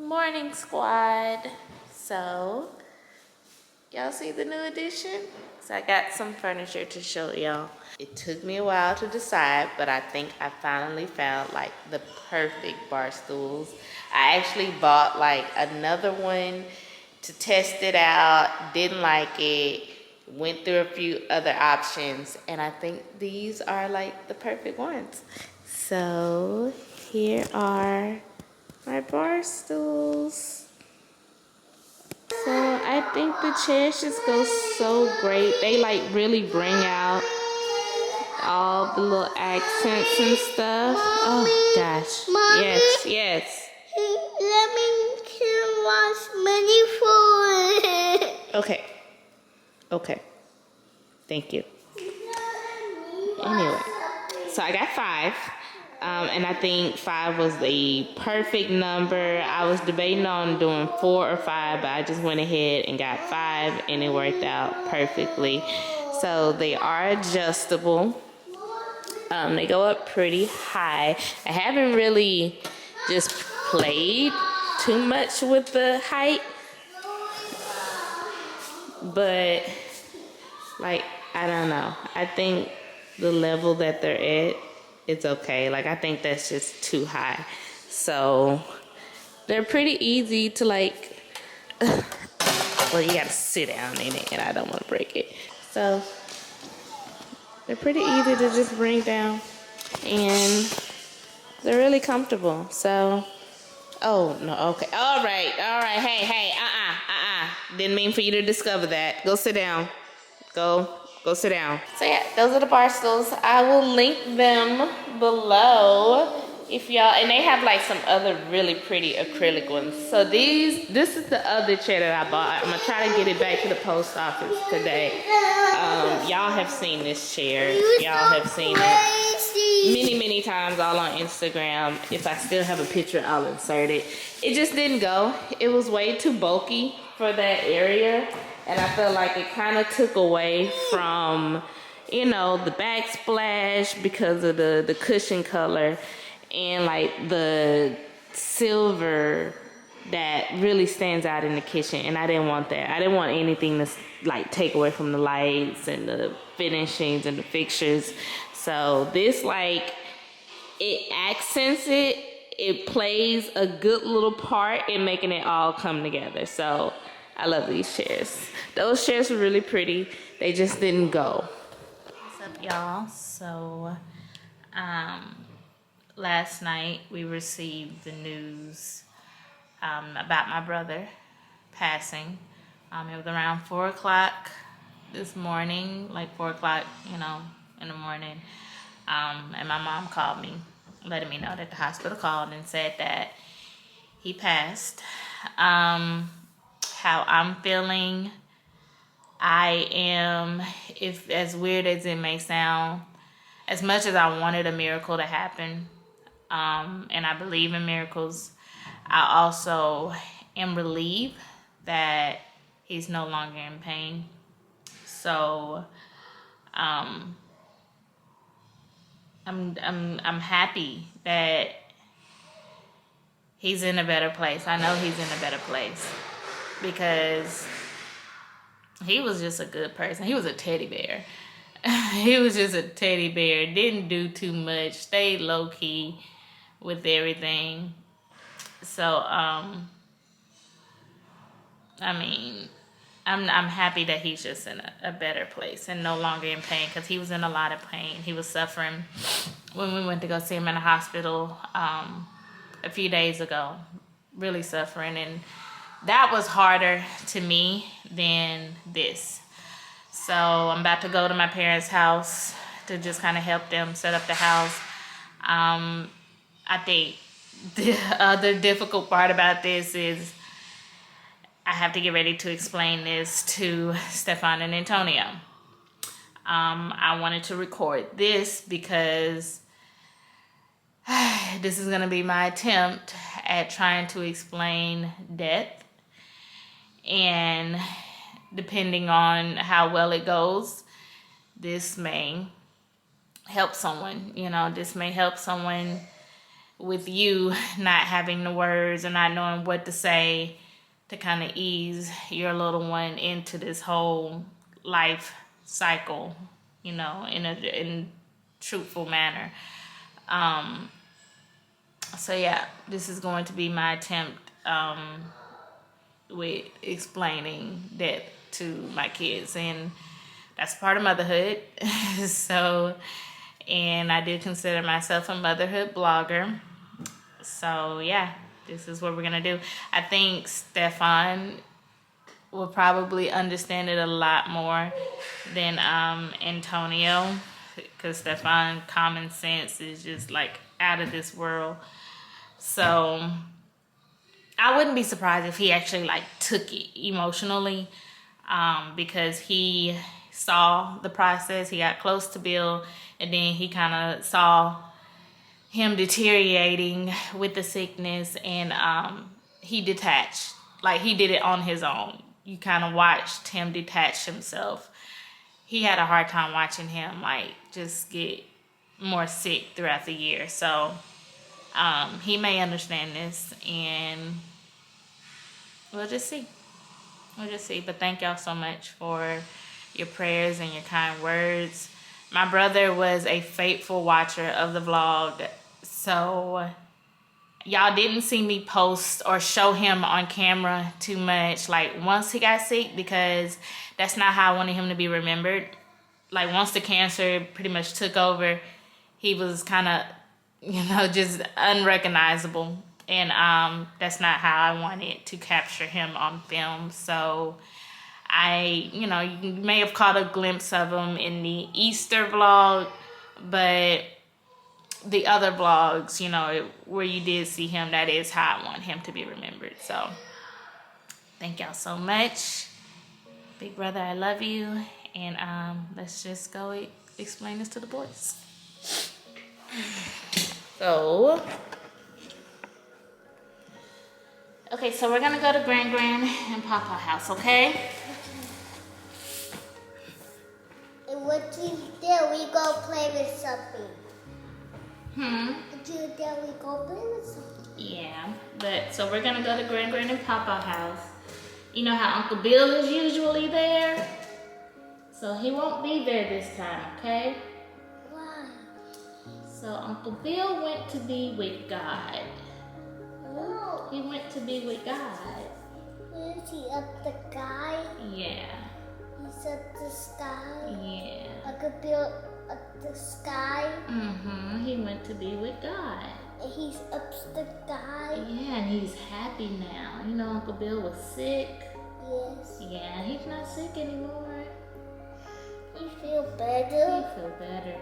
Morning, squad. So, y'all see the new addition? So I got some furniture to show y'all. It took me a while to decide, but I think I finally found like the perfect bar stools. I actually bought like another one to test it out, didn't like it, went through a few other options, and I think these are like the perfect ones. So here are my bar stools. So I think the chairs just go so great. They like really bring out all the little accents and stuff. Oh gosh. Mommy, yes, yes. Let me watch many food. Okay. Okay. Thank you. Anyway, so I got 5. And I think 5 was the perfect number. I was debating on doing 4 or 5, but I just went ahead and got 5, and it worked out perfectly. So they are adjustable. They go up pretty high. I haven't really just played too much with the height, but like, I don't know. I think the level that they're at, it's okay. Like, I think that's just too high. So they're pretty easy to like, well, you gotta sit down in it, and I don't want to break it. So they're pretty easy to just bring down, and they're really comfortable. So, oh no, okay, all right, hey, didn't mean for you to discover that. Go sit down. Go sit down. So yeah, those are the bar stools. I will link them below if y'all, and they have like some other really pretty acrylic ones. So this is the other chair that I bought. I'm gonna try to get it back to the post office today. Y'all have seen this chair. Y'all have seen it many times all on Instagram. If I still have a picture, I'll insert it. It just didn't go. It was way too bulky for that area. And I feel like it kind of took away from, you know, the backsplash because of the cushion color and like the silver that really stands out in the kitchen. And I didn't want that. I didn't want anything to like take away from the lights and the finishings and the fixtures. So this, like, it accents it. It plays a good little part in making it all come together. So I love these chairs. Those chairs were really pretty. They just didn't go. What's up, y'all? So, last night we received the news about my brother passing. It was around 4 o'clock this morning, like 4 o'clock, you know, in the morning. And my mom called me, letting me know that the hospital called and said that he passed. How I'm feeling, I am, if as weird as it may sound, as much as I wanted a miracle to happen, and I believe in miracles, I also am relieved that he's no longer in pain. So I'm happy that he's in a better place. I know he's in a better place. Because he was just a good person. He was a teddy bear. He was just a teddy bear. Didn't do too much. Stayed low key with everything. So I mean, I'm happy that he's just in a better place and no longer in pain, because he was in a lot of pain. He was suffering when we went to go see him in the hospital a few days ago. Really suffering, and that was harder to me than this. So I'm about to go to my parents' house to just kind of help them set up the house. I think the other difficult part about this is I have to get ready to explain this to Stefan and Antonio. I wanted to record this because this is going to be my attempt at trying to explain death. And depending on how well it goes, this may help someone. You know, this may help someone with you not having the words and not knowing what to say to kind of ease your little one into this whole life cycle, you know, in a truthful manner. So yeah, this is going to be my attempt with explaining that to my kids, and that's part of motherhood. So, and I do consider myself a motherhood blogger. So yeah, this is what we're gonna do. I think Stefan will probably understand it a lot more than Antonio, because Stefan common sense is just like out of this world. So I wouldn't be surprised if he actually like took it emotionally, because he saw the process. He got close to Bill, and then he kind of saw him deteriorating with the sickness, and he detached. Like, he did it on his own. You kind of watched him detach himself. He had a hard time watching him like just get more sick throughout the year. So he may understand this, and we'll just see. But thank y'all so much for your prayers and your kind words. My brother was a faithful watcher of the vlog, so y'all didn't see me post or show him on camera too much, like once he got sick, because that's not how I wanted him to be remembered. Like, once the cancer pretty much took over, he was kind of, you know, just unrecognizable. And that's not how I wanted to capture him on film. So you know, you may have caught a glimpse of him in the Easter vlog, but the other vlogs, you know, where you did see him, that is how I want him to be remembered. So thank y'all so much. Big brother, I love you. And let's just go explain this to the boys. So, okay, so we're gonna go to Gran and Papa house, okay? And what you do, we go play with something. What you do, we go play with something. Yeah, but so we're gonna go to Gran and Papa house. You know how Uncle Bill is usually there? So he won't be there this time, okay? Why? So Uncle Bill went to be with God. No. He went to be with God. Is he up the sky? Yeah. He's up the sky? Yeah. I could build up the sky? He went to be with God. And he's up the sky? Yeah, and he's happy now. You know, Uncle Bill was sick. Yes. Yeah, he's not sick anymore. You feel better? He feel better.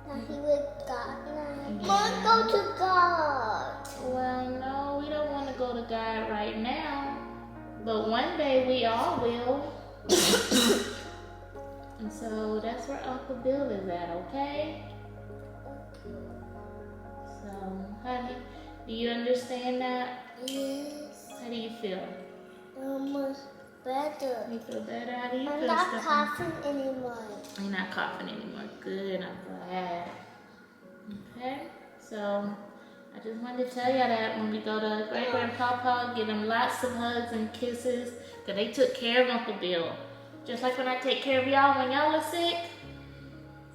Now he with God now. Yeah. Mom, go to God. Well, no, we don't want to go to God right now. But one day we all will. And so that's where Uncle Bill is at, okay? So, honey, do you understand that? Yes. How do you feel? Almost better. You feel better? How do you I'm feel, not Stefan? coughing anymore. You're not coughing anymore. Good, I'm glad. Okay, so I just wanted to tell y'all that when we go to Great Grandpapa, give them lots of hugs and kisses, because they took care of Uncle Bill. Just like when I take care of y'all when y'all are sick.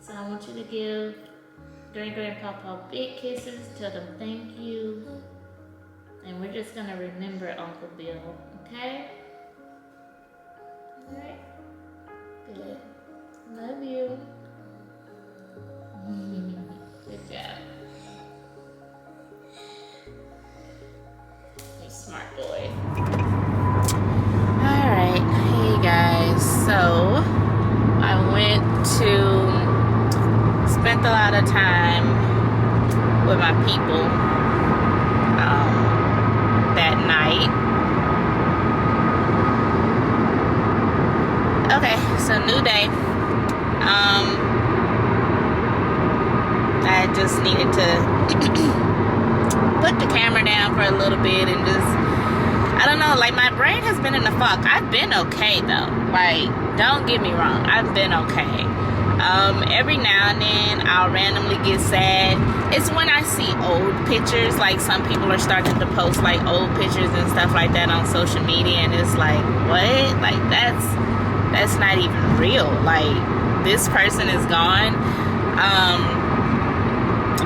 So I want you to give Great Grandpapa big kisses, tell them thank you. And we're just going to remember Uncle Bill, okay? All right. Good. Love you. Good job. You're a smart boy. Alright, hey guys. So, I spent a lot of time with my people that night. Okay, so new day. I just needed to put the camera down for a little bit and just, I don't know, like my brain has been in the fog. I've been okay though. Like, don't get me wrong, I've been okay. Every now and then I'll randomly get sad. It's when I see old pictures, like some people are starting to post like old pictures and stuff like that on social media, and it's like, what? Like that's not even real. Like, this person is gone.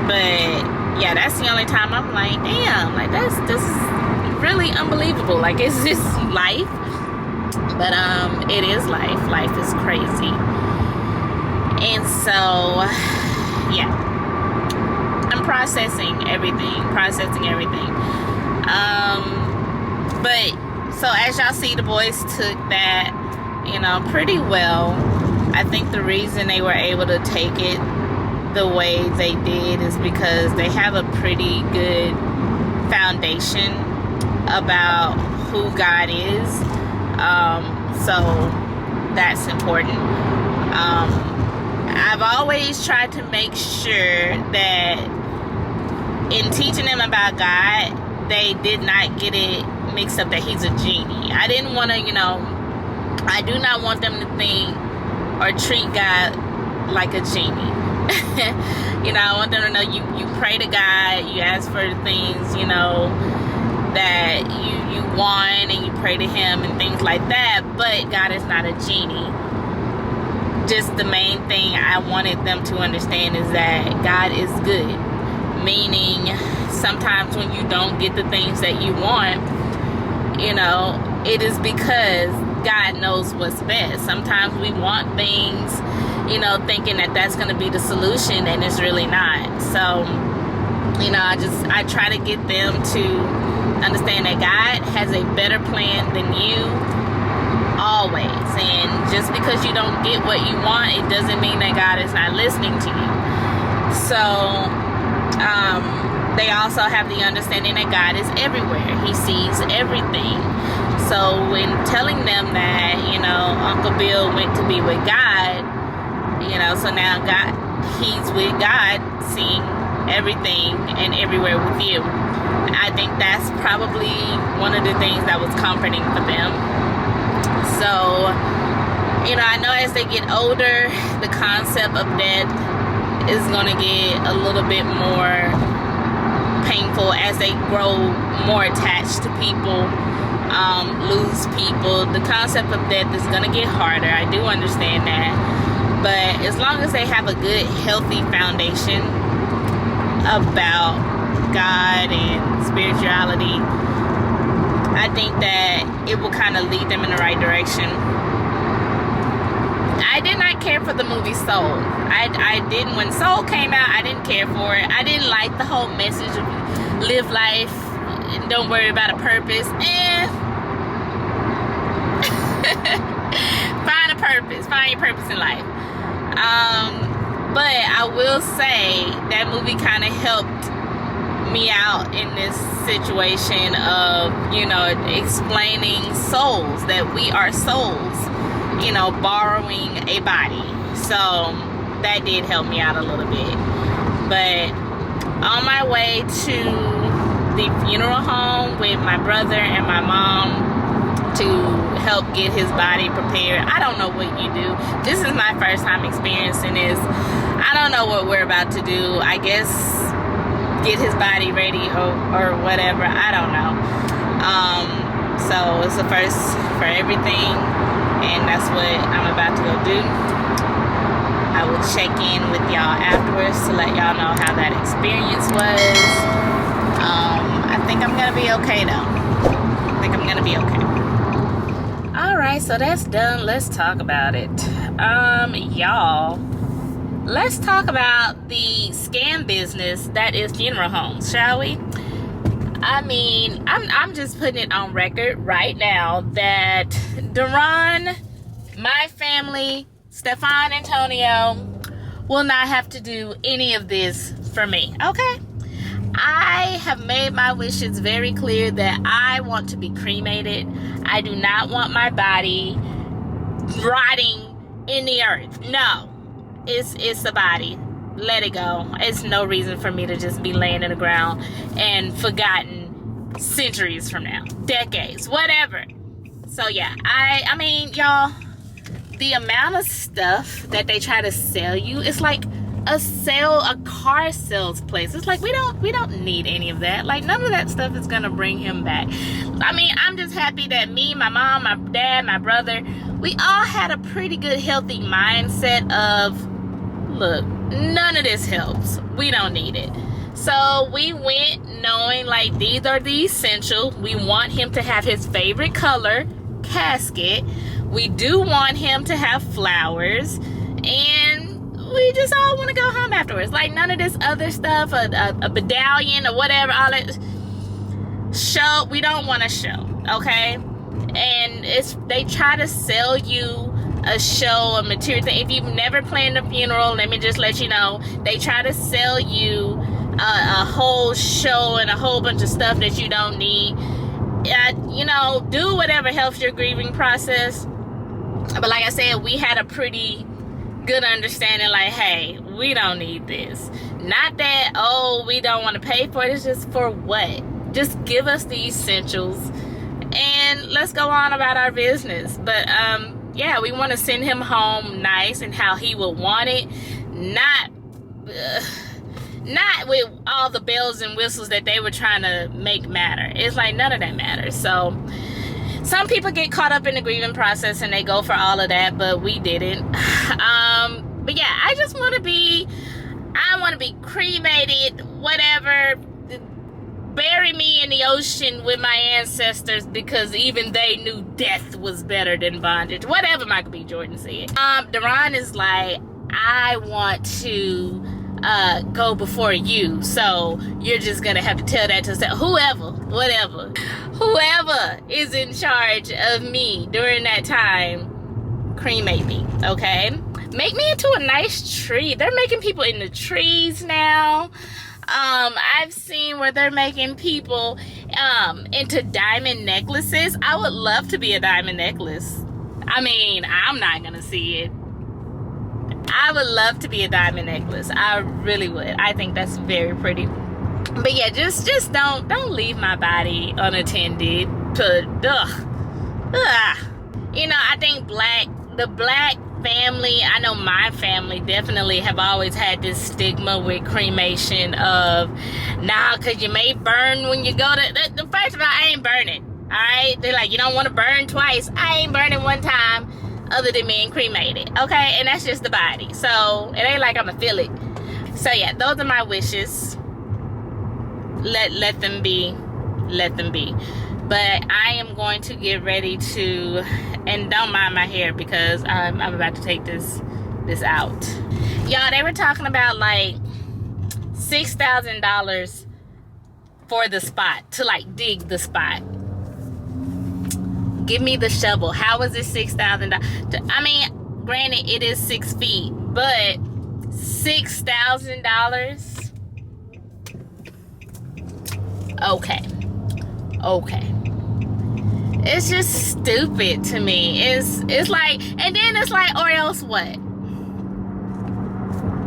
But yeah, that's the only time I'm like, damn, like this is really unbelievable. Like, it's just life. But it is life. Life is crazy. And so yeah, I'm processing everything. But so as y'all see, the boys took that, you know, pretty well. I think the reason they were able to take it the way they did is because they have a pretty good foundation about who God is. So that's important. I've always tried to make sure that in teaching them about God, they did not get it mixed up that he's a genie. I didn't want to, you know, I do not want them to think or treat God like a genie. You know, I want them to know you pray to God, you ask for things, you know, that you want, and you pray to him and things like that, but God is not a genie. Just the main thing I wanted them to understand is that God is good. Meaning, sometimes when you don't get the things that you want, you know, it is because God knows what's best. Sometimes we want things, you know, thinking that that's going to be the solution, and it's really not. So, you know, I try to get them to understand that God has a better plan than you, always. And just because you don't get what you want, it doesn't mean that God is not listening to you. So they also have the understanding that God is everywhere. He sees everything. So when telling them that, you know, Uncle Bill went to be with God, you know, so now he's with God, seeing everything and everywhere with you. I think that's probably one of the things that was comforting for them. So, you know, I know as they get older, the concept of death is going to get a little bit more painful as they grow more attached to people, lose people. The concept of death is going to get harder. I do understand that. But as long as they have a good, healthy foundation about God and spirituality, I think that it will kind of lead them in the right direction. I did not care for the movie Soul. I didn't. When Soul came out, I didn't care for it. I didn't like the whole message of live life and don't worry about a purpose. Find a purpose. Find your purpose in life. But I will say that movie kind of helped me out in this situation of, you know, explaining souls, that we are souls, you know, borrowing a body. So that did help me out a little bit. But on my way to the funeral home with my brother and my mom to help get his body prepared. I don't know what you do. This is my first time experiencing this. I don't know what we're about to do. I guess get his body ready or whatever. I don't know. So it's the first for everything, and that's what I'm about to go do. I will check in with y'all afterwards to let y'all know how that experience was. I think I'm gonna be okay though. Alright, so that's done. Let's talk about it. Y'all, let's talk about the scam business that is funeral homes, shall we? I mean, I'm just putting it on record right now that Duran, my family, Stefan, Antonio will not have to do any of this for me, okay? I have made my wishes very clear that I want to be cremated. I do not want my body rotting in the earth. No, it's a body. Let it go. It's no reason for me to just be laying in the ground and forgotten centuries from now, decades, whatever. So yeah, I mean, y'all, the amount of stuff that they try to sell you, it's like a car sales place. It's like we don't need any of that. Like, none of that stuff is gonna bring him back. I mean, I'm just happy that me, my mom, my dad, my brother, we all had a pretty good healthy mindset of, look, none of this helps, we don't need it. So we went knowing like these are the essential. We want him to have his favorite color casket. We do want him to have flowers, and we just all want to go home afterwards. Like, none of this other stuff, a medallion or whatever, all that show, we don't want to show, okay? And they try to sell you a show, a material thing. If you've never planned a funeral, let me just let you know, they try to sell you a whole show and a whole bunch of stuff that you don't need. You know, do whatever helps your grieving process. But like I said, we had a pretty good understanding, like, hey, we don't need this. Not that, oh, we don't want to pay for it. It's just, for what? Just give us the essentials and let's go on about our business. But yeah, we want to send him home nice and how he would want it, not with all the bells and whistles that they were trying to make matter. It's like, none of that matters. So some people get caught up in the grieving process and they go for all of that, but we didn't. But yeah, I want to be cremated, whatever. Bury me in the ocean with my ancestors, because even they knew death was better than bondage. Whatever Michael B. Jordan said. Deron is like, I want to go before you, so you're just gonna have to tell that to whoever is in charge of me during that time, cremate me, okay? Make me into a nice tree. They're making people into trees now. I've seen where they're making people into diamond necklaces. I would love to be a diamond necklace. I mean, I'm not gonna see it. I would love to be a diamond necklace. I really would. I think that's very pretty. But yeah, just don't leave my body unattended. You know, I think the black family, I know my family definitely have always had this stigma with cremation of, nah, because you may burn when you go to, first of all, I ain't burning, all right? They're like, you don't want to burn twice. I ain't burning one time other than being cremated, okay? And that's just the body. So it ain't like I'm gonna feel it. So yeah, those are my wishes. Let them be. But I am going to get ready to, and don't mind my hair because I'm about to take this out. Y'all, they were talking about like $6,000 for the spot, to like dig the spot. Give me the shovel. How is it $6,000? I mean, granted, it is 6 feet, but $6,000? Okay. It's just stupid to me. It's like, and then it's like, or else what?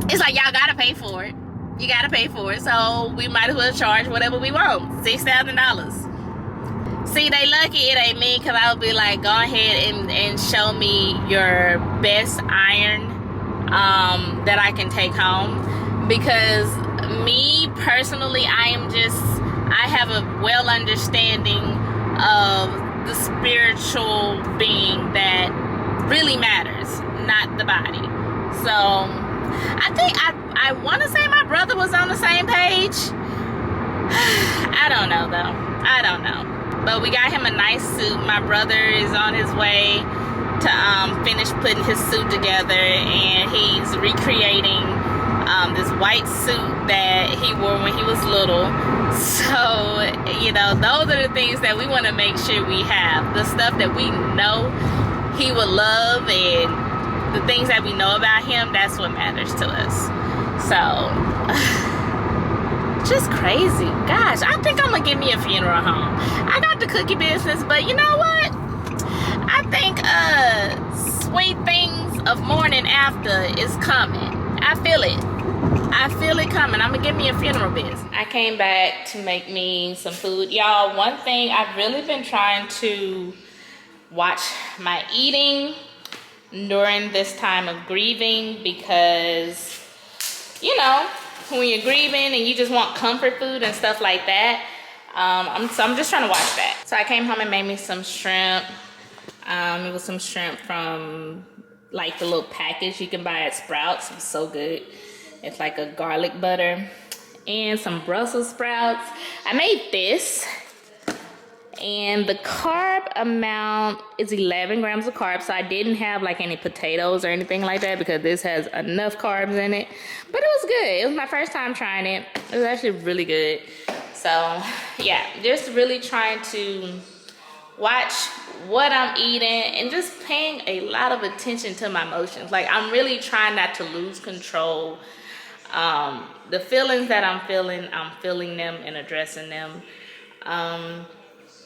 It's like, y'all gotta pay for it. You gotta pay for it, so we might as well charge whatever we want. $6,000. See, they lucky it ain't me, because I would be like, go ahead and show me your best iron that I can take home. Because me personally, I have a well understanding of the spiritual being that really matters, not the body. So I think I want to say my brother was on the same page. I don't know though. I don't know. But we got him a nice suit. My brother is on his way to finish putting his suit together, and he's recreating this white suit that he wore when he was little. So, you know, those are the things that we want to make sure we have. The stuff that we know he would love, and the things that we know about him, that's what matters to us. So, just crazy. Gosh, I think I'm going to give me a funeral home. I got the cookie business, but you know what? I think sweet things of morning after is coming. I feel it. I feel it coming. I'm gonna give me a funeral business. I came back to make me some food. Y'all, one thing, I've really been trying to watch my eating. during this time of grieving, because, you know, when you're grieving and you just want comfort food and stuff like that. So I'm just trying to watch that. So I came home and made me some shrimp. It was some shrimp from like the little package you can buy at Sprouts. It was so good. It's like a garlic butter and some Brussels sprouts. I made this, and the carb amount is 11 grams of carbs. So I didn't have like any potatoes or anything like that because this has enough carbs in it. But it was good. It was my first time trying it. It was actually really good. So yeah, just really trying to watch what I'm eating and just paying a lot of attention to my emotions. Like, I'm really trying not to lose control. The feelings that I'm feeling them and addressing them.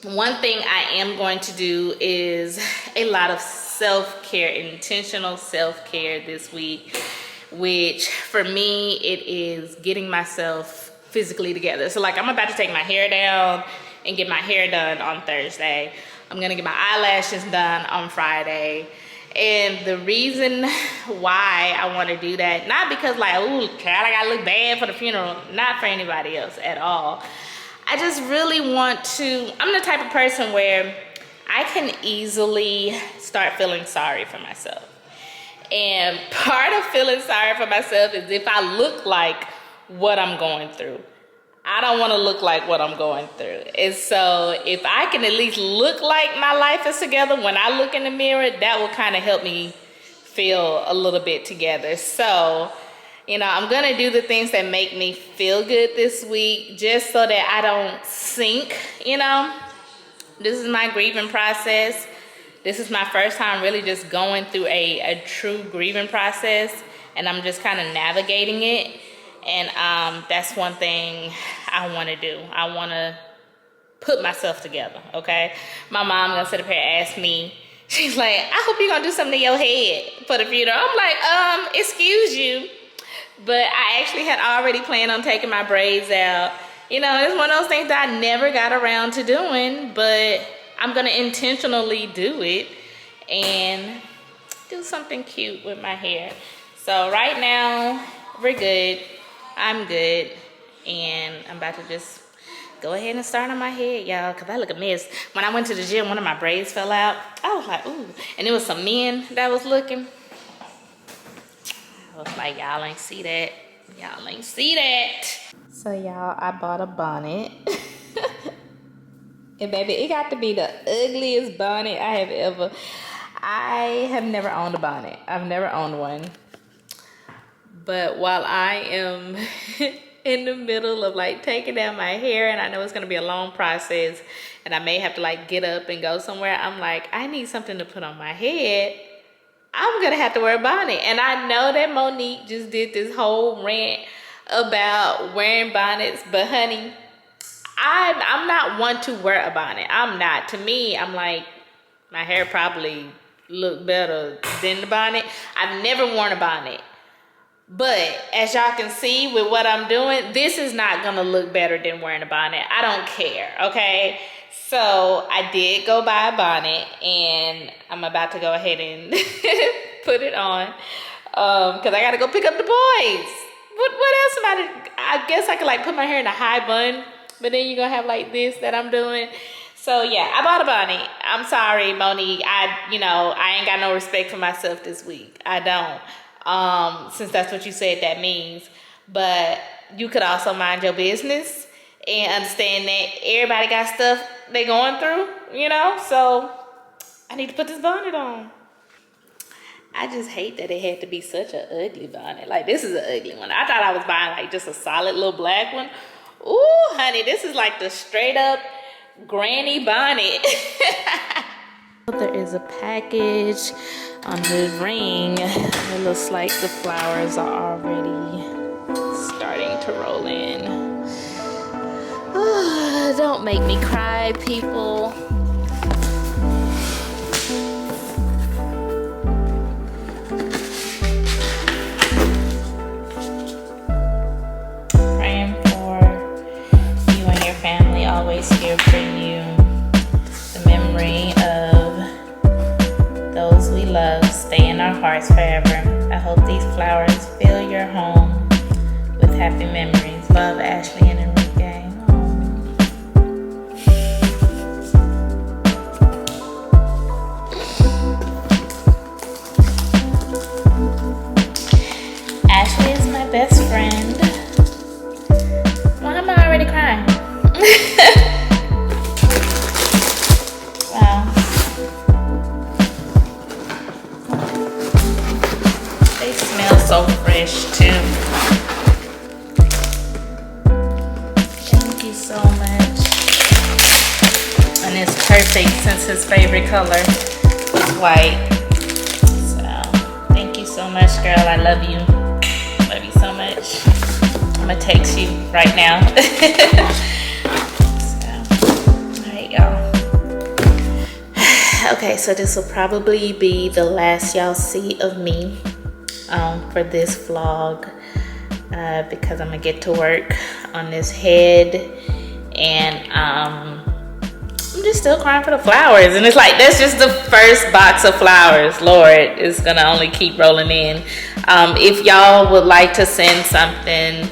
One thing I am going to do is a lot of self-care, intentional self-care this week, which for me, it is getting myself physically together. So like, I'm about to take my hair down and get my hair done on Thursday. I'm gonna get my eyelashes done on Friday. And the reason why I want to do that, not because like, ooh, child, I gotta look bad for the funeral, not for anybody else at all. I just really want to, I'm the type of person where I can easily start feeling sorry for myself. And part of feeling sorry for myself is if I look like what I'm going through. I don't want to look like what I'm going through. And so if I can at least look like my life is together when I look in the mirror, that will kind of help me feel a little bit together. So, you know, I'm going to do the things that make me feel good this week just so that I don't sink, you know. This is my grieving process. This is my first time really just going through a true grieving process, and I'm just kind of navigating it. And that's one thing I want to do. I want to put myself together, okay? My mom gonna sit up here and ask me, she's like, I hope you're gonna do something to your head for the funeral. I'm like, excuse you. But I actually had already planned on taking my braids out. You know, it's one of those things that I never got around to doing, but I'm gonna intentionally do it and do something cute with my hair. So right now, we're good. I'm good, and I'm about to just go ahead and start on my head, y'all, because I look a mess. When I went to the gym, one of my braids fell out. I was like, ooh, and there was some men that was looking. I was like, y'all ain't see that. Y'all ain't see that. So, y'all, I bought a bonnet. And, baby, it got to be the ugliest bonnet I have never owned a bonnet. I've never owned one. But while I am in the middle of like taking down my hair, and I know it's gonna be a long process and I may have to like get up and go somewhere, I'm like, I need something to put on my head. I'm gonna have to wear a bonnet. And I know that Monique just did this whole rant about wearing bonnets, but honey, I'm not one to wear a bonnet. I'm not. To me, I'm like, my hair probably look better than the bonnet. I've never worn a bonnet. But as y'all can see with what I'm doing, this is not gonna look better than wearing a bonnet. I don't care, okay? So I did go buy a bonnet, and I'm about to go ahead and put it on because I gotta go pick up the boys. What else am I guess I could like put my hair in a high bun, but then you're gonna have like this that I'm doing. So yeah, I bought a bonnet. I'm sorry, Monique. I ain't got no respect for myself this week. I don't. Since that's what you said that means. But you could also mind your business and understand that everybody got stuff they going through, you know? So I need to put this bonnet on. I just hate that it had to be such an ugly bonnet. Like, this is an ugly one. I thought I was buying like just a solid little black one. Ooh, honey, this is like the straight up granny bonnet. There is a package on his ring. It looks like the flowers are already starting to roll in. Don't make me cry, people. Praying for you and your family, always here for you. The memory of those we love stay in our our hearts forever. I hope these flowers fill your home with happy memories. Love, Ashley and Enrique. Ashley is my best friend. Why am I already crying? Wow. They smell so fresh too. Thank you so much. And it's perfect since his favorite color is white. So thank you so much, girl. I love you. Love you so much. I'm gonna text you right now. So, all right, y'all. Okay, so this will probably be the last y'all see of me for this vlog because I'm gonna get to work on this head, and I'm just still crying for the flowers. And it's like, that's just the first box of flowers. Lord, it's gonna only keep rolling in. If y'all would like to send something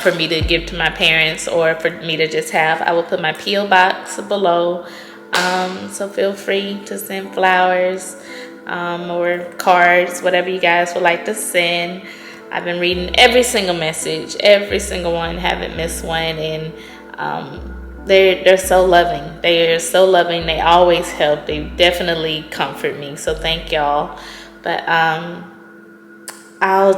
for me to give to my parents or for me to just have, I will put my P.O. box below. So feel free to send flowers or cards, whatever you guys would like to send. I've been reading every single message, every single one, haven't missed one, and they're so loving. They are so loving. They always help. They definitely comfort me. So thank y'all. But I'll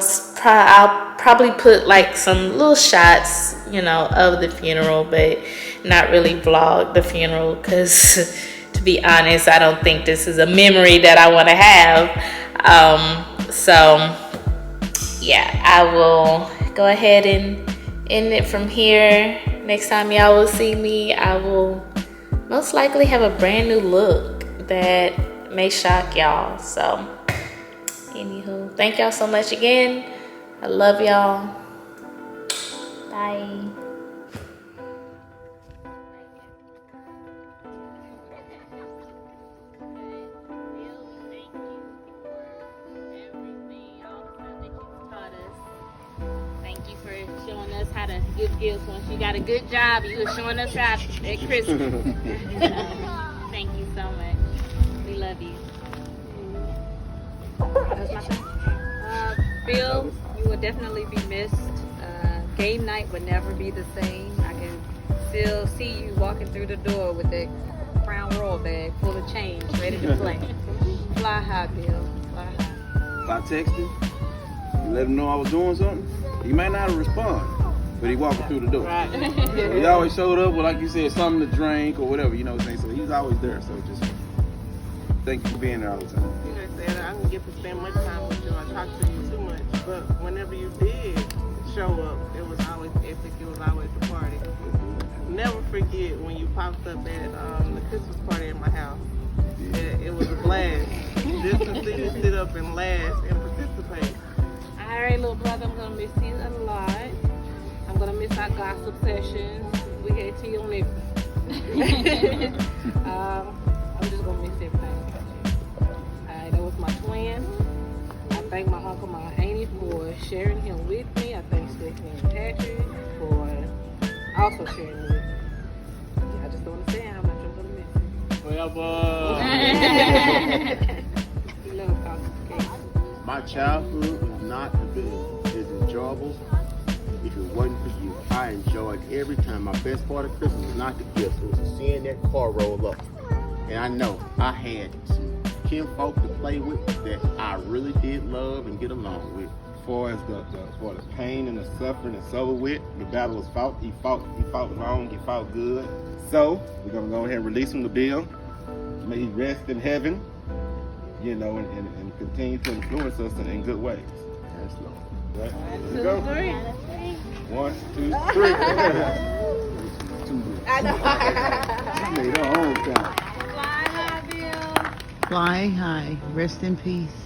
probably put like some little shots, you know, of the funeral, but not really vlog the funeral because to be honest, I don't think this is a memory that I want to have. So yeah, I will go ahead and end it from here. Next time y'all will see me, I will most likely have a brand new look that may shock y'all. So anywho, thank y'all so much again. I love y'all. Bye. Thank you for showing us how to give gifts. Once you got a good job, you were showing us how at Christmas. Thank you so much. We love you. That's my thing. Bill, you will definitely be missed. Game night would never be the same. I can still see you walking through the door with that Crown Royal bag full of change, ready to play. Fly high, Bill. Fly high. If I texted and let him know I was doing something, he might not respond, but he walking through the door. Right. So he always showed up with, like you said, something to drink or whatever, you know what I'm saying? So he's always there. So just thank you for being there all the time. You know, said I didn't get to spend much time with you. I talked to you too much. But whenever you did show up, it was always epic. It was always a party. Never forget when you popped up at the Christmas party in my house. It was a blast. Just to see you sit up and laugh and participate. All right, little brother, I'm going to miss you a lot. I'm going to miss our gossip sessions. We had tea on it. I'm just going to miss everything. Alright, that was my twin. I thank my uncle, my auntie for sharing him with me. I thank Stephanie and Patrick for also sharing him with me. I just don't understand how much I'm going to miss him. Forever. He loves gossip cake. My childhood was not as enjoyable if it wasn't for you. I enjoyed every time. My best part of Christmas was not the gifts, it was seeing that car roll up. And I know I had some kinfolk to play with that I really did love and get along with. As far as the pain and the suffering and so with, the battle was fought. He fought long, he fought good. So we're gonna go ahead and release him to Bill. May he rest in heaven, you know, and continue to influence us in good ways. Yes, Lord. Right? Here we go. 1, 2, 3. I know. She made her own count. Fly high, Bill. Fly high, rest in peace.